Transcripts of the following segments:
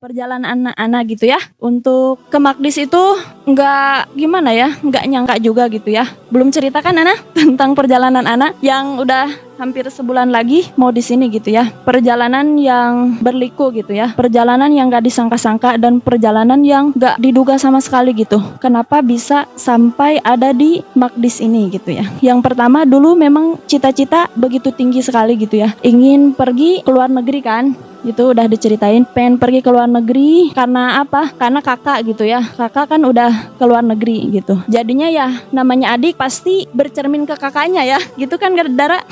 perjalanan anak-anak gitu ya. Untuk ke Magdis itu nggak gimana ya, nggak nyangka juga gitu ya. Belum ceritakan Ana tentang perjalanan anak yang udah hampir sebulan lagi mau di sini gitu ya. Perjalanan yang berliku gitu ya. Perjalanan yang nggak disangka-sangka dan perjalanan yang nggak diduga sama sekali gitu. Kenapa bisa sampai ada di Magdis ini gitu ya. Yang pertama dulu memang cita-cita begitu tinggi sekali gitu ya. Ingin pergi ke luar negeri kan. Itu udah diceritain pengen pergi ke luar negeri karena apa? Karena kakak gitu ya. Kakak kan udah ke luar negeri gitu. Jadinya ya namanya adik pasti bercermin ke kakaknya ya. Gitu kan Dara.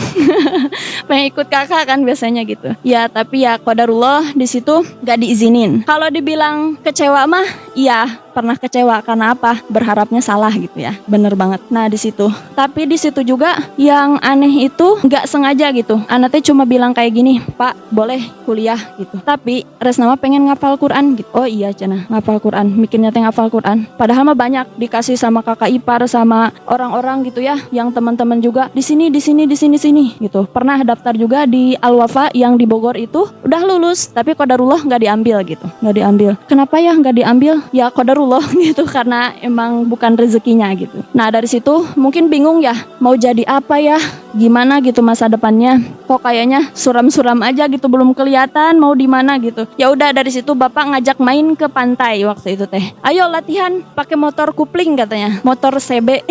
Pengen ikut kakak kan biasanya gitu. Ya tapi ya qadarullah di situ gak diizinin. Kalau dibilang kecewa mah iya pernah kecewa karena apa? Berharapnya salah gitu ya. Bener banget. Nah di situ. Tapi di situ juga yang aneh itu nggak sengaja gitu. Anaknya cuma bilang kayak gini, Pak boleh kuliah gitu. Tapi Resna mah pengen ngapal Quran gitu. Oh iya Cina ngapal Quran. Mikirnya teh ngapal Quran. Padahal mah banyak dikasih sama kakak ipar sama orang-orang gitu ya. Yang teman-teman juga di sini gitu. Pernah daftar juga di Al-Wafa yang di Bogor itu udah lulus. Tapi qadarullah nggak diambil gitu. Nggak diambil. Kenapa ya nggak diambil? Ya qadarullah gitu karena emang bukan rezekinya gitu. Nah dari situ mungkin bingung ya mau jadi apa ya, gimana gitu masa depannya. Kok kayaknya suram-suram aja gitu belum kelihatan mau di mana gitu. Ya udah dari situ bapak ngajak main ke pantai waktu itu teh. Ayo latihan pakai motor kupling katanya, motor CB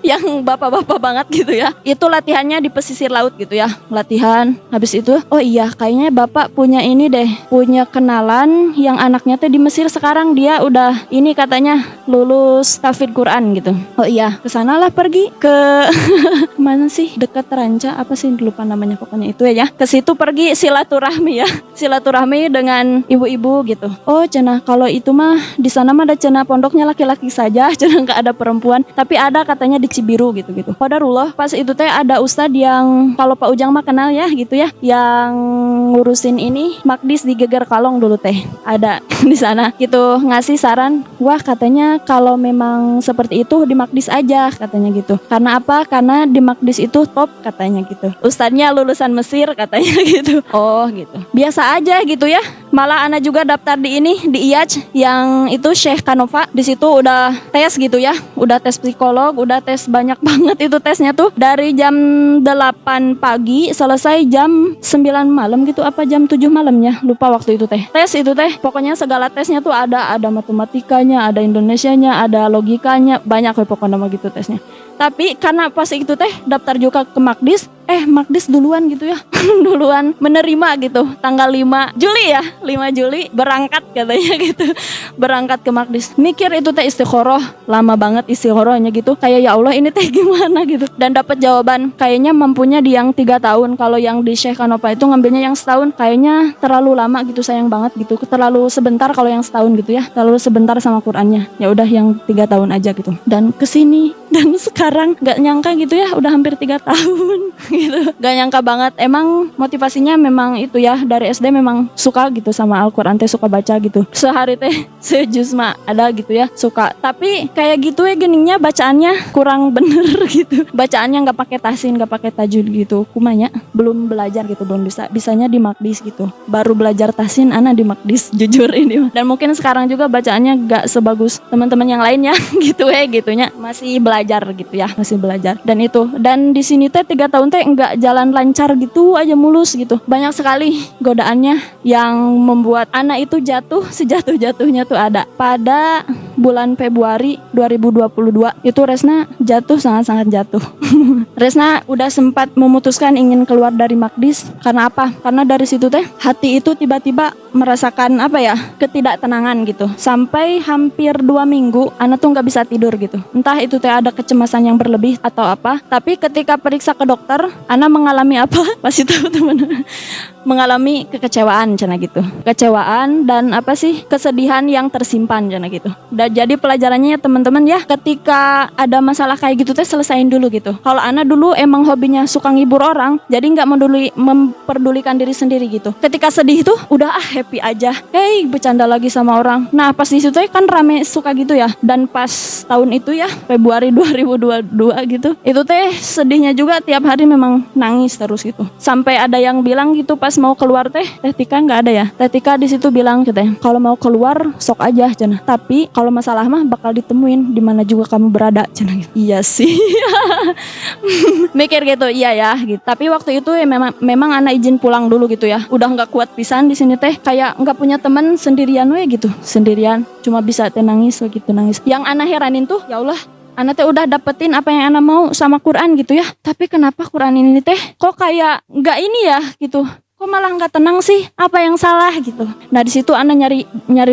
yang bapak-bapak banget gitu ya. Itu latihannya di pesisir laut gitu ya. Latihan habis itu oh iya kayaknya bapak punya ini deh, punya kenalan yang anaknya teh di Mesir sekarang dia udah ini katanya lulus tahfidz Quran gitu. Oh iya, kesanalah pergi ke mana sih dekat Ranca apa sih lupa namanya pokoknya itu ya. Ke situ pergi silaturahmi ya. Silaturahmi dengan ibu-ibu gitu. Oh cenah kalau itu mah di sana mah ada cenah pondoknya laki-laki saja, cenah nggak ada perempuan. Tapi ada katanya di Cibiru gitu-gitu. Qadarullah pas itu teh ada ustad yang kalau Pak Ujang mah kenal ya gitu ya, yang ngurusin ini Magdis di Geger Kalong dulu teh. Ada di sana gitu ngasih saran, wah katanya kalau memang seperti itu di Magdis aja katanya gitu. Karena apa? Karena di Magdis itu top katanya gitu. Ustadznya lulusan Mesir katanya gitu. Oh gitu. Biasa aja gitu ya. Malah Ana juga daftar di ini di IAJ yang itu Syekh Kanova. Di situ udah tes gitu ya. Udah tes psikolog, udah tes banyak banget itu tesnya tuh. Dari jam 8 pagi selesai jam 9 malam gitu apa jam 7 malamnya. Lupa waktu itu teh. Tes itu teh pokoknya segala tesnya tuh ada matematikanya, ada Indonesianya, ada logikanya, banyak pokoknya nama gitu tesnya. Tapi karena pas itu teh daftar juga ke Magdis, Magdis duluan gitu ya. Duluan menerima gitu. Tanggal 5 Juli ya, 5 Juli berangkat katanya gitu. Berangkat ke Magdis. Mikir itu teh istikharah, lama banget istikharahnya gitu. Kayak ya Allah ini teh gimana gitu. Dan dapat jawaban kayaknya mampunya di yang 3 tahun. Kalau yang di Syekh Kanova itu ngambilnya yang setahun. Kayaknya terlalu lama gitu, sayang banget gitu. Terlalu sebentar kalau yang setahun gitu ya. Terlalu sebentar sama Qurannya. Ya udah yang 3 tahun aja gitu. Dan kesini dan sekarang gak nyangka gitu ya udah hampir 3 tahun gitu. Gak nyangka banget. Emang motivasinya memang itu ya, dari SD memang suka gitu sama Al-Quran teh, suka baca gitu. Sehari teh sejuz mah ada gitu ya, suka. Tapi kayak gitu ya geningnya bacaannya kurang bener gitu. Bacaannya gak pakai tahsin, gak pakai tajwid gitu. Kumanya belum belajar gitu, belum bisa. Bisanya di Magdis gitu. Baru belajar tahsin Ana di Magdis jujur ini. Dan mungkin sekarang juga bacaannya gak sebagus teman-teman yang lainnya gitu ya gitunya. Masih belajar gitu ya, masih belajar. Dan di sini teh 3 tahun teh enggak jalan lancar gitu aja, mulus gitu. Banyak sekali godaannya yang membuat anak itu jatuh, sejatuh-jatuhnya tuh ada. Pada bulan Februari 2022 itu Resna jatuh, sangat-sangat jatuh. Resna udah sempat memutuskan ingin keluar dari Magdis. Karena apa? Karena dari situ teh hati itu tiba-tiba merasakan apa ya, ketidaktenangan gitu. Sampai hampir 2 minggu Ana tuh nggak bisa tidur gitu. Entah itu teh ada kecemasan yang berlebih atau apa. Tapi ketika periksa ke dokter, Ana mengalami apa? Pasti tahu teman-teman. Mengalami kekecewaan cina gitu. Kecewaan dan apa sih? Kesedihan yang tersimpan cina gitu. Dan jadi pelajarannya ya teman-teman ya, ketika ada masalah kayak gitu teh selesain dulu gitu. Kalau Ana dulu emang hobinya suka ngibur orang, jadi nggak memperdulikan diri sendiri gitu. Ketika sedih itu udah happy aja. Bercanda lagi sama orang. Nah pas di situ kan rame suka gitu ya. Dan pas tahun itu ya Februari 2022 gitu, itu teh sedihnya juga tiap hari memang nangis terus gitu. Sampai ada yang bilang gitu pas mau keluar Teh Tika nggak ada ya. Teh Tika di situ bilang gitu, kalau mau keluar sok aja cenah. Tapi kalau masalah mah bakal ditemuin di mana juga kamu berada cenah gitu. Iya sih. Mikir gitu, iya ya gitu. Tapi waktu itu ya memang anak izin pulang dulu gitu ya. Udah nggak kuat pisan di sini teh, kayak nggak punya teman, sendirian we gitu. Sendirian, cuma bisa teh nangis gitu, nangis. Yang anak heranin tuh, ya Allah, anak teh udah dapetin apa yang anak mau sama Quran gitu ya. Tapi kenapa Quran ini teh kok kayak nggak ini ya gitu. Kok malah nggak tenang sih? Apa yang salah gitu? Nah di situ Ana nyari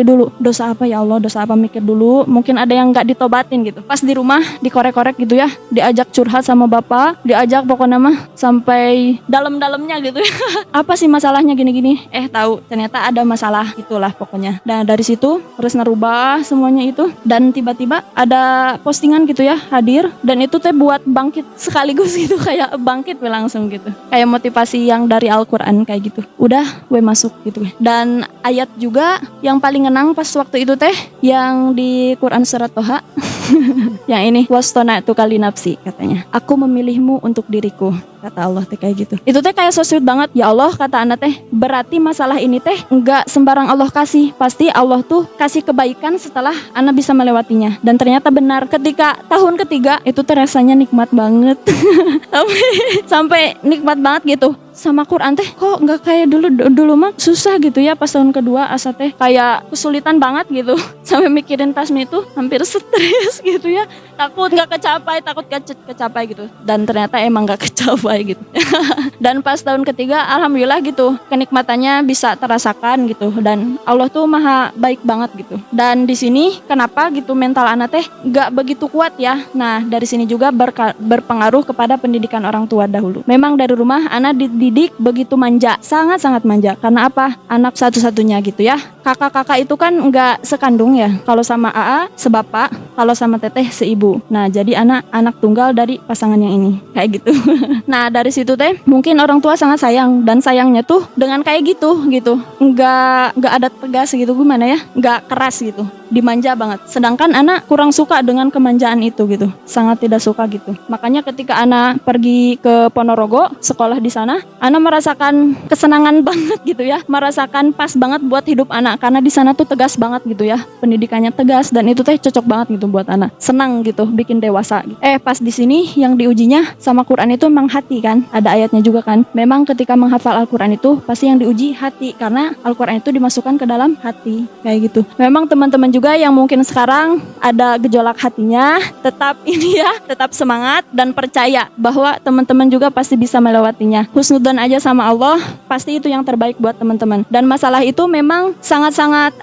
dulu, dosa apa ya Allah, dosa apa, mikir dulu. Mungkin ada yang nggak ditobatin gitu. Pas di rumah dikorek-korek gitu ya, diajak curhat sama bapak, diajak pokoknya mah sampai dalam-dalamnya gitu ya. Apa sih masalahnya gini-gini? Tahu ternyata ada masalah itulah pokoknya. Dan dari situ terus ngerubah semuanya itu, dan tiba-tiba ada postingan gitu ya hadir, dan itu teh buat bangkit sekaligus gitu, kayak bangkit langsung gitu. Kayak motivasi yang dari Al-Qur'an kayak gitu. Udah gue masuk gitu. Dan ayat juga yang paling ngenang pas waktu itu teh yang di Quran surat Toha. Yang ini wastona'tu kali nafsi katanya. Aku memilihmu untuk diriku, kata Allah teh kayak gitu. Itu teh kayak so sweet banget. Ya Allah, kata anak teh, berarti masalah ini teh enggak sembarang Allah kasih. Pasti Allah tuh kasih kebaikan setelah anak bisa melewatinya. Dan ternyata benar, ketika tahun ketiga itu teh rasanya nikmat banget. sampai nikmat banget gitu. Sama Quran teh kok nggak kayak dulu mah susah gitu ya. Pas tahun kedua asa teh kayak kesulitan banget gitu. Sampai mikirin tasmi itu hampir stres gitu ya, takut nggak kecapai gitu. Dan ternyata emang nggak kecapai gitu. Dan pas tahun ketiga alhamdulillah gitu, kenikmatannya bisa terasakan gitu. Dan Allah tuh maha baik banget gitu. Dan di sini kenapa gitu mental anak teh nggak begitu kuat ya. Nah dari sini juga berpengaruh kepada pendidikan orang tua dahulu. Memang dari rumah anak dididik begitu manja, sangat-sangat manja. Karena apa? Anak satu-satunya gitu ya. Kakak-kakak itu kan nggak sekandung ya. Kalau sama AA sebapak, kalau sama teteh seibu. Nah jadi anak tunggal dari pasangan yang ini kayak gitu. Nah dari situ teh mungkin orang tua sangat sayang, dan sayangnya tuh dengan kayak gitu nggak ada tegas gitu, gimana ya, nggak keras gitu, dimanja banget. Sedangkan anak kurang suka dengan kemanjaan itu gitu, sangat tidak suka gitu. Makanya ketika anak pergi ke Ponorogo sekolah di sana, anak merasakan kesenangan banget gitu ya, merasakan pas banget buat hidup anak, karena di sana tuh tegas banget gitu ya, pendidikannya tegas, dan itu teh cocok banget gitu buat anak, senang gitu, bikin dewasa gitu. Pas di sini yang diujinya sama Quran itu memang hati kan, ada ayatnya juga kan. Memang ketika menghafal Al-Quran itu pasti yang diuji hati, karena Al-Quran itu dimasukkan ke dalam hati kayak gitu. Memang teman-teman juga yang mungkin sekarang ada gejolak hatinya, tetap ini ya, tetap semangat dan percaya bahwa teman-teman juga pasti bisa melewatinya. Husnudzon aja sama Allah, pasti itu yang terbaik buat teman-teman. Dan masalah itu memang sangat-sangat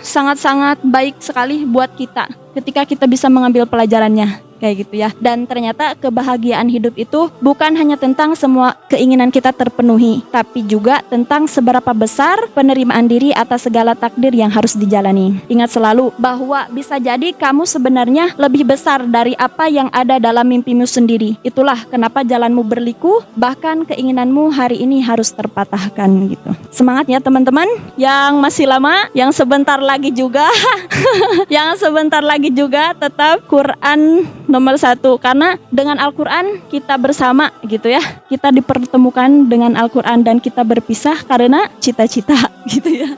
sangat-sangat baik sekali buat kita ketika kita bisa mengambil pelajarannya kayak gitu ya. Dan ternyata kebahagiaan hidup itu bukan hanya tentang semua keinginan kita terpenuhi, tapi juga tentang seberapa besar penerimaan diri atas segala takdir yang harus dijalani. Ingat selalu bahwa bisa jadi kamu sebenarnya lebih besar dari apa yang ada dalam mimpimu sendiri. Itulah kenapa jalanmu berliku, bahkan keinginanmu hari ini harus terpatahkan gitu. Semangat ya teman-teman yang masih lama, yang sebentar lagi juga yang sebentar lagi juga tetap Quran nomor 1, karena dengan Al-Quran kita bersama gitu ya, kita dipertemukan dengan Al-Quran, dan kita berpisah karena cita-cita gitu ya.